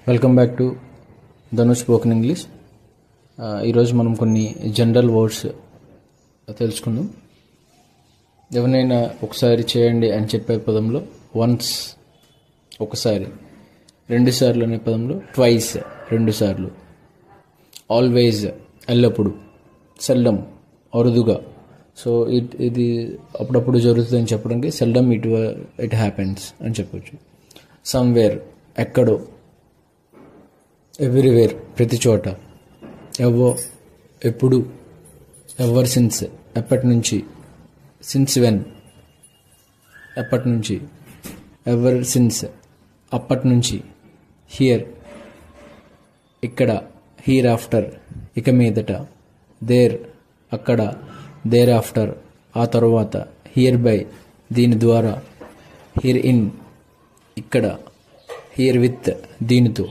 Welcome back to Dhanu spoken English. ఈరోజు మనం కొన్ని జనరల్ వర్డ్స్ తెలుసుకుందాం. ఎవరినైనా ఒకసారి చేయండి అని చెప్పే పదంలో వన్స్ ఒకసారి, రెండు సార్లు అనే పదంలో ట్వైస్ రెండు సార్లు, ఆల్వేజ్ ఎల్లప్పుడు, సెల్డమ్ అరుదుగా. సో ఇది అప్పుడప్పుడు జరుగుతుందని చెప్పడానికి సెల్డమ్ ఇట్ హ్యాపెన్స్ అని చెప్పొచ్చు. సమ్వేర్ ఎక్కడో, ఎవ్రీవేర్ ప్రతి చోట, ఎవో ఎప్పుడు, ఎవర్ సిన్స్ ఎప్పటి నుంచి, సిన్స్ వెన్ ఎప్పటి నుంచి, ఎవర్ సిన్స్ అప్పటి నుంచి, హియర్ ఇక్కడ, హీర్ ఆఫ్టర్ ఇక మీదట, దేర్ అక్కడ, దేర్ ఆఫ్టర్ ఆ తరువాత, హియర్ బై దీని ద్వారా, హియర్ ఇన్ ఇక్కడ, హియర్ విత్ దీనితో.